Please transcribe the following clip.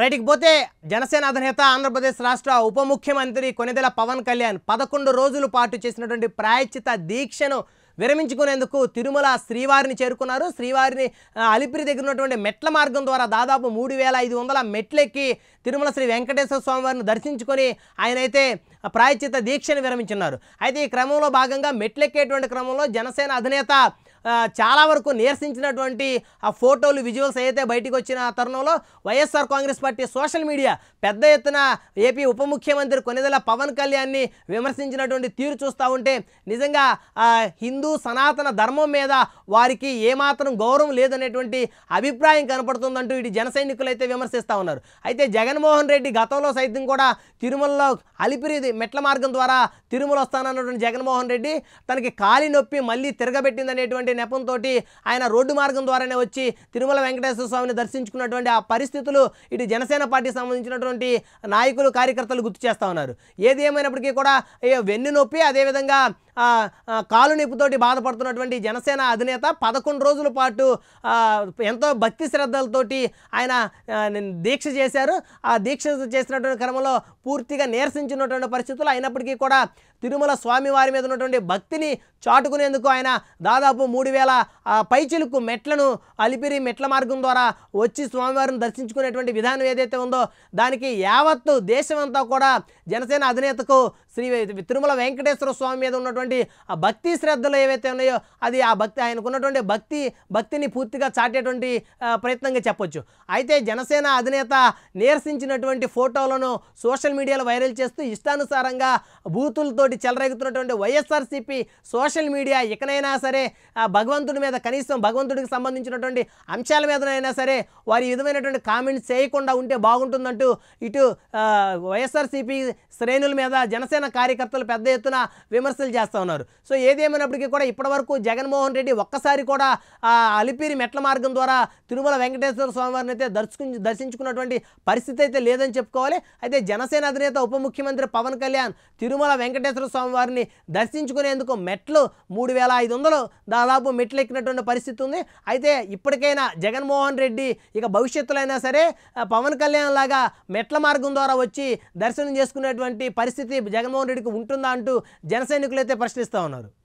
రైట్‌కి పోతే జనసేన అధినేత ఆంధ్రప్రదేశ్ రాష్ట్ర ఉప ముఖ్యమంత్రి కొణిదెల పవన్ కళ్యాణ్ 11 రోజుల పాటు చేసినటువంటి ప్రాయశ్చిత దీక్షను విరమించుకునేందుకు తిరుమల శ్రీవారిని చేరుకున్నారు. శ్రీవారిని అలిపిరి దగ్గర ఉన్నటువంటి మెట్ల మార్గం ద్వారా దాదాపు 3500 మెట్లెక్కి తిరుమల శ్రీ వెంకటేశ్వర స్వామి వారిని దర్శించుకొని ఆయనైతే ప్రాయశ్చిత దీక్షను విరమించున్నారు. అయితే ఈ క్రమంలో భాగంగా మెట్లెక్కేటువంటి క్రమంలో జనసేన అధినేత చాలా వరకు నీరసించినటువంటి ఆ ఫోటోలు విజువల్స్ అయితే బయటికి వచ్చిన తరుణంలో YSR Congress party social media పెద్ద ఎత్తున ఏపీ ఉప ముఖ్యమంత్రి కొణిదెల పవన్ కళ్యాణ్ని విమర్శించినటువంటి తీరు చూస్తూ ఉంటే నిజంగా హిందూ సనాతన ధర్మం మీద వారికి ఏమాత్రం గౌరవం లేదనేటువంటి అభిప్రాయం కనపడుతుందంటూ ఇటు జన సైనికులు అయితే విమర్శిస్తూ ఉన్నారు. అయితే జగన్మోహన్ రెడ్డి గతంలో సైతం కూడా తిరుమలలో అలిపిరి మెట్ల మార్గం ద్వారా తిరుమల వస్తానన్నటువంటి జగన్మోహన్ రెడ్డి తనకి కాలి నొప్పి మళ్ళీ తిరగబెట్టిందనేటువంటి నెపంతో ఆయన రోడ్డు మార్గం ద్వారానే వచ్చి తిరుమల వెంకటేశ్వర స్వామిని దర్శించుకున్నటువంటి ఆ పరిస్థితులు ఇటు జనసేన పార్టీకి సంబంధించినటువంటి నాయకులు కార్యకర్తలు గుర్తు చేస్తూ ఉన్నారు. ఏది ఏమైనప్పటికీ కూడా వెన్ను నొప్పి అదేవిధంగా కాలు నొప్పితోటి బాధపడుతున్నటువంటి జనసేన అధినేత 11 రోజుల పాటు ఎంతో భక్తి శ్రద్ధలతోటి ఆయన దీక్ష చేశారు. ఆ దీక్ష చేసినటువంటి క్రమంలో పూర్తిగా నీరసించినటువంటి పరిస్థితులు అయినప్పటికీ కూడా తిరుమల స్వామివారి మీద ఉన్నటువంటి భక్తిని చాటుకునేందుకు ఆయన దాదాపు 3000 పైచిలుకు మెట్లను అలిపిరి మెట్ల మార్గం ద్వారా వచ్చి స్వామివారిని దర్శించుకునేటువంటి విధానం ఏదైతే ఉందో దానికి యావత్తు దేశమంతా కూడా జనసేన అధినేతకు శ్రీ తిరుమల వెంకటేశ్వర స్వామి మీద ఉన్నటువంటి ఆ భక్తి శ్రద్ధలు ఏవైతే ఉన్నాయో అది ఆ భక్తి ఆయనకు ఉన్నటువంటి భక్తిని పూర్తిగా చాటేటువంటి ప్రయత్నంగా చెప్పొచ్చు. అయితే జనసేన అధినేత నీరసించినటువంటి ఫోటోలను సోషల్ మీడియాలో వైరల్ చేస్తూ ఇష్టానుసారంగా బూతులతోటి చెలరేగుతున్నటువంటి వైఎస్ఆర్సీపీ సోషల్ మీడియా ఇకనైనా సరే భగవంతుడి మీద కనీసం భగవంతుడికి సంబంధించినటువంటి అంశాల మీదనైనా సరే వారి విధమైనటువంటి కామెంట్స్ చేయకుండా ఉంటే బాగుంటుందంటూ ఇటు వైఎస్ఆర్సీపీ శ్రేణుల మీద జనసేన కార్యకర్తలు పెద్ద ఎత్తున విమర్శలు చేస్తూ ఉన్నారు. సో ఏదేమైనప్పటికీ కూడా ఇప్పటివరకు జగన్మోహన్ రెడ్డి ఒక్కసారి కూడా అలిపిరి మెట్ల మార్గం ద్వారా తిరుమల వెంకటేశ్వర స్వామివారిని అయితే దర్శించుకున్నటువంటి పరిస్థితి అయితే లేదని చెప్పుకోవాలి. అయితే జనసేన అధినేత ఉప ముఖ్యమంత్రి పవన్ కళ్యాణ్ తిరుమల వెంకటేశ్వర స్వామివారిని దర్శించుకునేందుకు మెట్లు 3500 దాదాపు మెట్లు ఎక్కినటువంటి పరిస్థితి ఉంది. అయితే ఇప్పటికైనా జగన్మోహన్ రెడ్డి ఇక భవిష్యత్తులో అయినా సరే పవన్ కళ్యాణ్ లాగా మెట్ల మార్గం ద్వారా వచ్చి దర్శనం చేసుకునేటువంటి పరిస్థితి జగన్మోహన్ రెడ్డికి ఉంటుందా అంటూ జన సైనికులు అయితే ప్రశ్నిస్తూ ఉన్నారు.